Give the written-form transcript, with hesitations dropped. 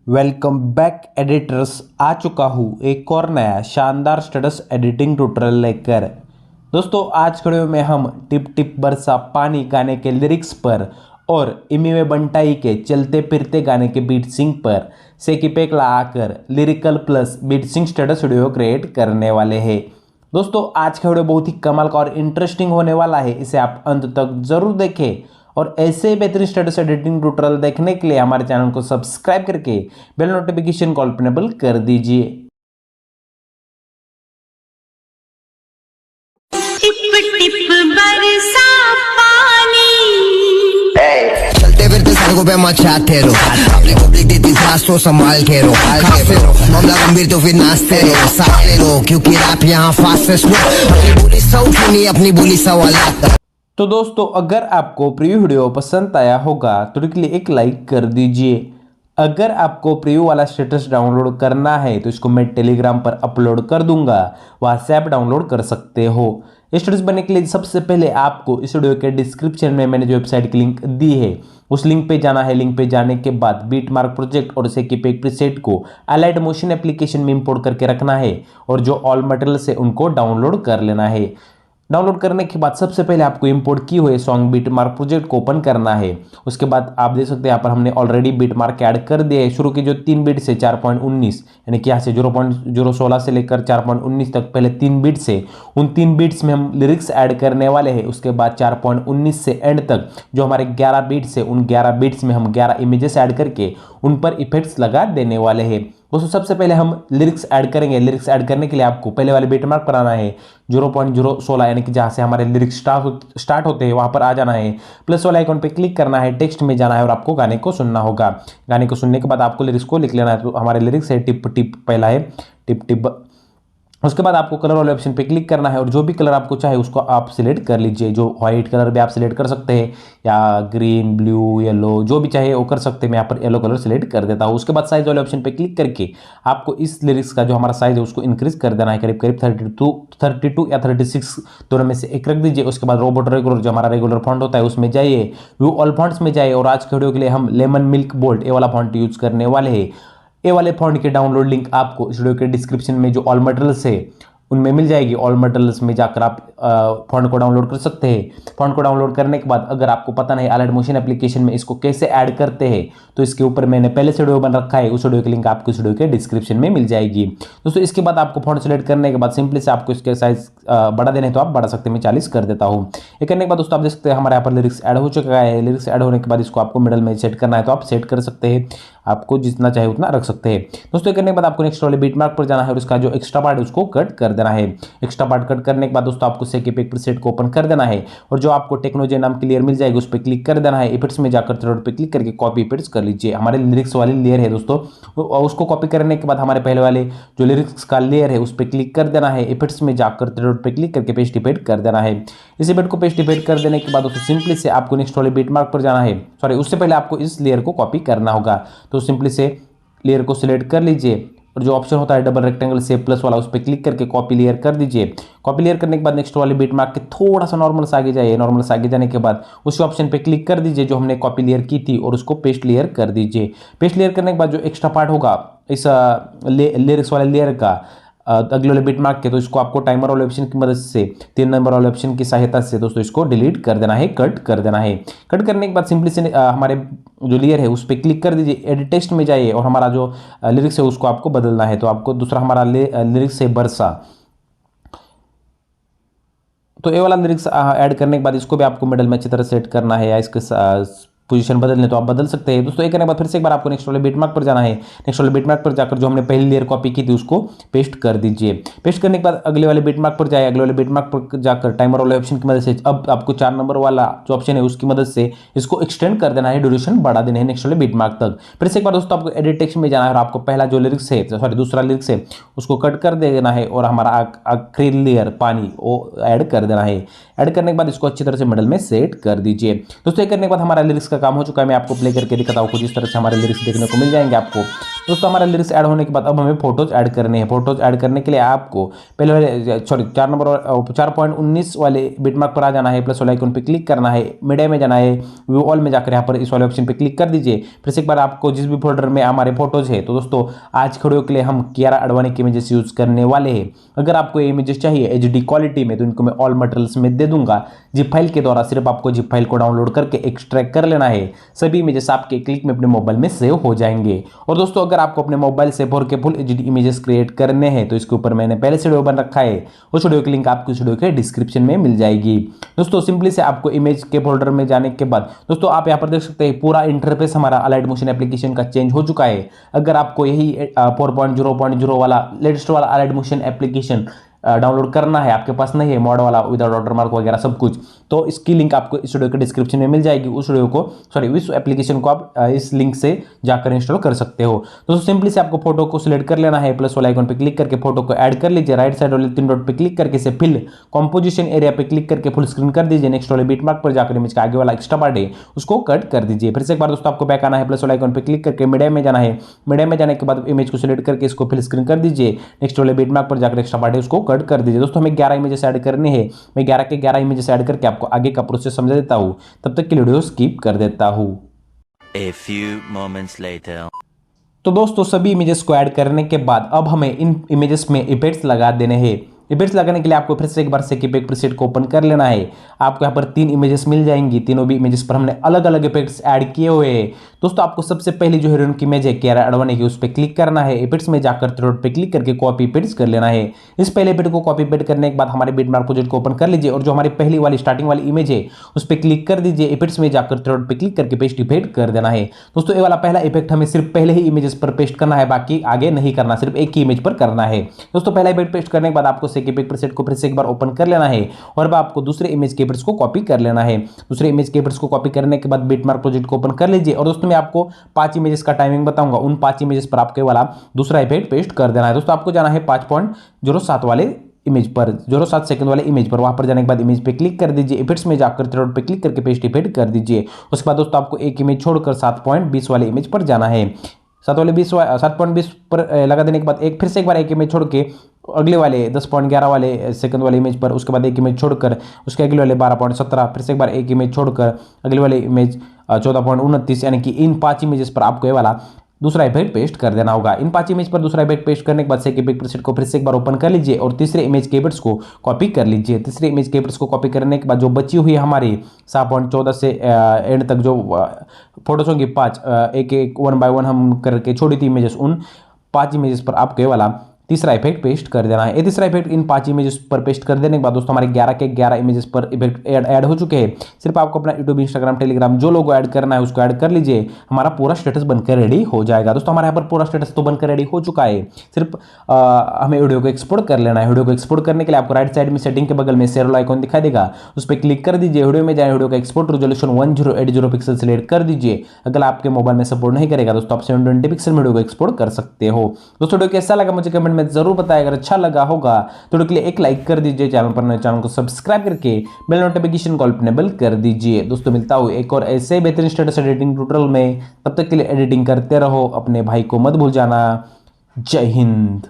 Welcome back editors. आ चुका हूँ एक और नया शानदार स्टेटस एडिटिंग ट्यूटोरियल लेकर। दोस्तों आज वीडियो में हम टिप टिप बरसा पानी गाने के लिरिक्स पर और इमीवे बंटाई के चलते फिरते गाने के बीट सिंग पर से की पेक लगाकर लिरिकल प्लस बीट सिंग स्टेटस वीडियो क्रिएट करने वाले हैं। दोस्तों आज का वीडियो बहुत ही कमाल का और इंटरेस्टिंग होने वाला है, इसे आप अंत तक जरूर देखें और ऐसे ही बेहतरीन स्टेटस एडिटिंग ट्यूटोरियल देखने के लिए हमारे चैनल को सब्सक्राइब करके बेल नोटिफिकेशन को ऑल पर इनेबल कर दीजिए। चलते फिरते सड़कों पे मचाते रहो, अपनी पब्लिक देती सांस तो संभाल के रो, मामला गंभीर तो फिर नाचते रहो, साथ ले लो क्योंकि रैप यहाँ फास्ट स्लो, अपनी बोली सौ नहीं अपनी बोली सवाल। तो दोस्तों अगर आपको प्रीव्यू वीडियो पसंद आया होगा तो के लिए एक लाइक कर दीजिए। अगर आपको प्रीव्यू वाला स्टेटस डाउनलोड करना है तो इसको मैं टेलीग्राम पर अपलोड कर दूंगा, वहां से आप डाउनलोड कर सकते हो। स्टेटस बनने के लिए सबसे पहले आपको इस वीडियो के डिस्क्रिप्शन में मैंने जो वेबसाइट की लिंक दी है उस लिंक पे जाना है। लिंक पे जाने के बाद बीट मार्क प्रोजेक्ट और उसे की एक प्रीसेट को अलाइट मोशन एप्लीकेशन में इंपोर्ट करके रखना है और जो ऑल मटेरियल्स है उनको डाउनलोड कर लेना है। डाउनलोड करने के बाद सबसे पहले आपको इंपोर्ट की हुए सॉन्ग बीट मार्क प्रोजेक्ट को ओपन करना है। उसके बाद आप देख सकते हैं यहाँ पर हमने ऑलरेडी बीट मार्क ऐड कर दिए है। शुरू की जो 3 बीट से 4.19 यानी कि यहाँ से 0.016 से लेकर 4.19 तक पहले 3 बीट से उन 3 बीट्स में हम लिरिक्स ऐड करने वाले हैं। उसके बाद 4.19 से एंड तक जो हमारे 11 बीट्स है उन 11 बीट्स में हम 11 इमेजेस ऐड करके उन पर इफेक्ट्स लगा देने वाले हैं। दोस्तों सबसे पहले हम लिरिक्स ऐड करेंगे। लिरिक्स ऐड करने के लिए आपको पहले वाले बीट मार्क पर आना है 0.016 यानी कि जहां से हमारे लिरिक्स स्टार्ट होते हैं वहां पर आ जाना है। प्लस वाला आइकॉन पे क्लिक करना है, टेक्स्ट में जाना है और आपको गाने को सुनना होगा। गाने को सुनने के बाद आपको लिरिक्स को लिख लेना है। तो हमारे लिरिक्स है टिप टिप, पहला है टिप टिप। उसके बाद आपको कलर वाले ऑप्शन पे क्लिक करना है और जो भी कलर आपको चाहे उसको आप सिलेक्ट कर लीजिए। जो व्हाइट कलर भी आप सिलेक्ट कर सकते हैं या ग्रीन ब्लू येलो जो भी चाहे वो कर सकते हैं। मैं यहाँ पर येलो कलर सिलेक्ट कर देता हूँ। उसके बाद साइज वाले ऑप्शन पे क्लिक करके आपको इस लिरिक्स का जो हमारा साइज है उसको इंक्रीज कर देना है। करीब करीब 32 या 36 दोनों में से एक रख दीजिए। उसके बाद रोबोट रेगुलर जो हमारा रेगुलर फॉन्ट होता है उसमें जाइए, व्यू ऑल फॉन्ट्स में जाइए और आज के वीडियो के लिए हम लेमन मिल्क बोल्ट ये वाला फॉन्ट यूज करने वाले हैं। ये वाले फॉन्ट के डाउनलोड लिंक आपको इस वीडियो के डिस्क्रिप्शन में जो ऑल मटेरियल्स है उनमें मिल जाएगी। ऑल मटेरियल्स में जाकर आप फॉन्ट को डाउनलोड कर सकते हैं। फॉन्ट को डाउनलोड करने के बाद अगर आपको पता नहीं अलाइट मोशन एप्लीकेशन में इसको कैसे ऐड करते हैं तो इसके ऊपर मैंने पहले से वीडियो बन रखा है, उस वीडियो की लिंक आपको इस वीडियो के डिस्क्रिप्शन में मिल जाएगी। दोस्तों इसके बाद आपको फॉन्ट सेलेक्ट करने के बाद सिंपली से आपको इसके साइज बढ़ा देने तो आप बढ़ा सकते हैं। मैं 40 कर देता हूँ। ये करने के बाद दोस्तों आप देख सकते हैं हमारे यहाँ पर लिरिक्स ऐड हो चुका है। लिरिक्स ऐड होने के बाद इसको आपको मिडल में सेट करना है तो आप सेट कर सकते हैं, आपको जितना चाहे उतना रख सकते हैं। दोस्तों करने के बाद आपको नेक्स्ट वाले बीट मार्क पर जाना है और इसका जो एक्स्ट्रा पार्ट है उसको कट कर देना है। एक्स्ट्रा पार्ट कट करने के बाद दोस्तों आपको सेकेप एक प्रीसेट को ओपन कर देना है और जो आपको टेक्नो जे नाम की लेयर मिल जाएगी उस पर क्लिक कर देना है। इफेक्ट्स में जाकर थ्रेड पे क्लिक करके कॉपी इफेक्ट्स कर लीजिए। हमारे लिरिक्स वाली लेयर है दोस्तों, उसको कॉपी करने के बाद हमारे पहले वाले जो लिरिक्स का लेयर है उस पर क्लिक कर देना है। इफेक्ट्स में जाकर थ्रेड पे क्लिक करके पेस्ट इफेक्ट कर देना है। इस इफेक्ट को पेस्ट इफेक्ट कर देने के बाद दोस्तों सिंपली से आपको नेक्स्ट वाले बीट मार्क पर जाना है। सॉरी, उससे पहले आपको इस लेयर को कॉपी करना होगा। तो सिंपली से लेयर को सिलेक्ट कर लीजिए और जो ऑप्शन होता है डबल रेक्टेंगल से प्लस वाला उस पर क्लिक करके कॉपी लेयर कर दीजिए। कॉपी लेयर करने के बाद नेक्स्ट वाले बीट मार्क के थोड़ा सा नॉर्मल से आगे जाइए। नॉर्मल से आगे जाने के बाद उसी ऑप्शन पे क्लिक कर दीजिए जो हमने कॉपी लेयर की थी और उसको पेस्ट लेयर कर दीजिए। पेस्ट लेयर करने के बाद जो एक्स्ट्रा पार्ट होगा इस लिरिक्स वाले लेयर का अगले वाले बीट मार्क के, तो इसको आपको टाइमर वाले ऑप्शन की मदद से 3 नंबर वाले ऑप्शन की सहायता से दोस्तों इसको डिलीट कर देना है, कट कर देना है। कट करने के बाद सिंपली से हमारे जो लेयर है उस पर क्लिक कर दीजिए। एडिट टेक्स्ट में जाइए और हमारा जो लिरिक्स है उसको आपको बदलना है। तो आपको दूसरा हमारा लिरिक्स है बरसा, तो ये वाला लिरिक्स ऐड करने के बाद इसको भी आपको मिडल में अच्छी तरह सेट करना है या इसके पोजीशन बदलने तो आप बदल सकते हैं। दोस्तों ये करने के बाद फिर से एक बार आपको नेक्स्ट वाले बीट मार्क पर जाना है। नेक्स्ट वाले बीट मार्क पर जाकर जो हमने पहली लेयर कॉपी की थी उसको पेस्ट कर दीजिए। पेस्ट करने के बाद अगले वाले बीट मार्क पर जाए। अगले वाले बीट मार्क पर जाकर टाइमर वाले ऑप्शन की मदद से अब आपको 4 नंबर वाला जो ऑप्शन है उसकी मदद से इसको एक्सटेंड कर देना है, ड्यूरेशन बढ़ा देना है नेक्स्ट वाले बीट मार्क तक। फिर से एक बार दोस्तों आपको एडिट टेक्स्ट में जाना है और आपको पहला जो लिरिक्स है, सॉरी दूसरा लिरिक्स है उसको कट कर देना है और हमारा आखिरी लेयर पानी वो ऐड कर देना है। ऐड करने के बाद इसको अच्छी तरह से मिडल में सेट कर दीजिए। दोस्तों ये करने के बाद हमारा लिरिक्स का काम हो चुका है। मैं आपको प्ले करके दिखाता हूँ कुछ इस तरह से हमारे लिरिक्स देखने को मिल जाएंगे आपको। दोस्तों हमारा लिरिक्स ऐड होने के बाद अब हमें फोटोज ऐड करने हैं। फोटोज ऐड करने के लिए आपको पहले वाले सॉरी 4.19 वाले बिटमार्क पर आ जाना है, प्लस वाले आइकन पे क्लिक करना है, मीडिया में जाना है, व्यू ऑल में जाकर यहाँ पर इस वाले ऑप्शन पे क्लिक कर दीजिए। फिर से एक बार आपको जिस भी फोल्डर में हमारे फोटोज है, तो दोस्तों आज के वीडियो के लिए हम कियारा अडवाणी की इमेजेस यूज करने वाले हैं। अगर आपको ये इमेजेस चाहिए एचडी क्वालिटी में, तो इनको मैं ऑल मटेरियल्स में दे दूंगा। जिप फाइल के द्वारा सिर्फ आपको जिप फाइल को डाउनलोड करके एक्सट्रैक्ट कर लेना है। सभी इमेजेस आपके क्लिक में अपने मोबाइल में सेव हो जाएंगे। और दोस्तों अगर आपको अपने मोबाइल से 4K full HD images create करने हैं, तो इसके ऊपर मैंने पहले से वीडियो बन रखा है, उस वीडियो की लिंक आपको इस वीडियो के डिस्क्रिप्शन में मिल जाएगी। दोस्तों सिंपली से आपको इमेज के फोल्डर में जाने के बाद दोस्तों आप यहाँ पर देख सकते हैं पूरा इंटरफेस हमारा अलाइट मोशन एप्लीकेशन का चेंज हो चुका है। अगर आपको यही 4.0.0 वाला लेटेस्ट वाला अलाइट मोशन एप्लीकेशन डाउनलोड करना है, आपके पास नहीं है मॉड वाला विदाउट वाटरमार्क वगैरह सब कुछ, तो इसकी लिंक आपको इस वीडियो के डिस्क्रिप्शन में मिल जाएगी। उस वीडियो को इस एप्लीकेशन को आप इस लिंक से जाकर इंस्टॉल कर सकते हो। दोस्तों सिंपली से आपको फोटो को सिलेक्ट कर लेना है, प्लस वाला आइकन पे क्लिक करके फोटो को ऐड कर लीजिए। राइट साइड वाले 3 डॉट पे क्लिक करके इसे फिल कंपोजिशन एरिया पे क्लिक करके फुल स्क्रीन कर दीजिए। नेक्स्ट वाले बीटमार्क पर जाकर इमेज का आगे वाला एक्स्ट्रा पार्ट है उसको कट कर दीजिए। फिर से एक बार दोस्तों आपको बैक आना है, प्लस वाला आइकन पे क्लिक करके मीडिया में जाना है, मीडिया में जाने के बाद इमेज को सिलेक्ट करके इसको फिल स्क्रीन कर दीजिए। नेक्स्ट वाले बीटमार्क पर जाकर एक्स्ट्रा पार्ट है उसको कट कर दीजिए। दोस्तों हमें 11 इमेजेस ऐड करने हैं। मैं 11 के 11 इमेजेस ऐड करके आपको आगे का प्रोसेस समझा देता हूं, तब तक के लिए वीडियो स्किप कर देता हूं। A few moments later. तो दोस्तों सभी इमेजेस को ऐड करने के बाद अब हमें इन इमेजेस में इफेक्ट्स लगा देने हैं। इफेक्ट्स लगाने के लिए आपको फिर से एक बार से इफेक्ट प्रीसेट को ओपन कर लेना है। आपको यहाँ पर 3 इमेजेस मिल जाएंगी। तीनों भी इमेजेस पर हमने अलग अलग इफेक्ट्स ऐड किए हुए हैं। दोस्तों आपको सबसे पहली जो हीरोइन की इमेज है कियारा अडवाणी की, उस पर क्लिक करना है। इफेक्ट्स में जाकर थ्रोड पे क्लिक करके कॉपी पेस्ट कर लेना है। इस पहले इफेक्ट को कॉपी पेस्ट करने के बाद हमारे बिटमार्क प्रोजेक्ट को ओपन कर लीजिए और जो हमारी पहली वाली स्टार्टिंग वाली इमेज है उस पर क्लिक कर दीजिए। इफेक्ट्स में जाकर थ्रोड पे क्लिक करके पेस्ट इफेक्ट कर देना है। दोस्तों ये वाला पहला इफेक्ट हमें सिर्फ पहले ही इमेजेस पर पेस्ट करना है, बाकी आगे नहीं करना, सिर्फ एक ही इमेज पर करना है। दोस्तों पहला इफेक्ट पेस्ट करने के बाद आपको सेक इफेक्ट प्रीसेट को फिर से एक बार ओपन कर लेना है और अब आपको दूसरे इमेज के इफेक्ट्स को कॉपी कर लेना है। दूसरे इमेज के इफेक्ट्स को कॉपी करने के बाद बिटमार्क प्रोजेक्ट को ओपन कर लीजिए और दोस्तों मैं आपको 5 इमेजेस का टाइमिंग बताऊंगा। उन 5 इमेजेस पर आपके वाला दूसरा इफेक्ट पेस्ट कर देना है। दोस्तों आपको जाना है 5.07 वाले इमेज पर, 07 सेकंड वाले इमेज पर। वहां पर जाने के बाद इमेज पे क्लिक कर दीजिए। इफेक्ट्स में जाकर थ्रेड पे क्लिक करके पेस्ट इफेक्ट कर दीजिए। उसके बाद दोस्तों आपको एक इमेज छोड़कर 7.20 वाले इमेज पर जाना है। 7.20 पर लगा देने के बाद फिर से एक बार एक इमेज छोड़ के अगले वाले 10.11 वाले सेकंड वाले इमेज पर, उसके बाद एक इमेज छोड़कर उसके अगले वाले 12.17, फिर से एक बार एक इमेज छोड़कर अगले वाले इमेज 14.29, यानी कि इन 5 इमेजेस पर आपको ये वाला दूसरा इफेक्ट पेस्ट कर देना होगा। इन 5 इमेज पर दूसरा इफेक्ट पेस्ट करने के बाद सेक इफेक्ट प्रीसेट को फिर से एक बार ओपन कर लीजिए और तीसरे इमेज के इफेक्ट्स को कॉपी कर लीजिए। तीसरे इमेज के इफेक्ट्स को कॉपी करने के बाद जो बची हुई है हमारी 7.14 से एंड तक जो फोटोज होंगी 5, एक एक 1 बाय 1 हम करके छोड़ी थी इमेजेस, उन 5 इमेजेस पर आपको ये वाला तीसरा इफेक्ट पेस्ट कर देना है। ये तीसरा इफेक्ट इन 5 इमेजेस पर पेस्ट कर देने के बाद दोस्तों हमारे 11 के 11 इमेजेस पर इफेक्ट ऐड हो चुके हैं। सिर्फ आपको अपना यूट्यूब, इंस्टाग्राम, टेलीग्राम जो लोगो ऐड करना है उसको ऐड कर लीजिए। हमारा पूरा स्टेटस बनकर रेडी हो जाएगा। दोस्तों हमारे यहाँ पर पूरा स्टेटस तो बनकर रेडी हो चुका है। सिर्फ हमें वीडियो को एक्सपोर्ट कर लेना है। वीडियो को एक्सपोर्ट करने के लिए आपको राइट साइड में सेटिंग के बगल में शेयर वाला आइकॉन दिखाई देगा, उस पर क्लिक कर दीजिए। वीडियो में जाए, वीडियो का एक्सपोर्ट रेजोल्यूशन 1080 पिक्सल सिलेक्ट कर दीजिए। अगर आपके मोबाइल में सपोर्ट नहीं करेगा दोस्तों आप 720 पिक्सल में वीडियो को एक्सपोर्ट कर सकते हो। दोस्तों वीडियो कैसा लगा मुझे कमेंट में जरूर बताएगा। अच्छा लगा होगा तो वीडियो के लिए एक लाइक कर दीजिए। चैनल पर नए चैनल को सब्सक्राइब करके बेल नोटिफिकेशन को इनेबल कर दीजिए। दोस्तों मिलता हूं एक और ऐसे बेहतरीन स्टेटस एडिटिंग ट्यूटोरियल में। तब तक के लिए एडिटिंग करते रहो, अपने भाई को मत भूल जाना। जय हिंद।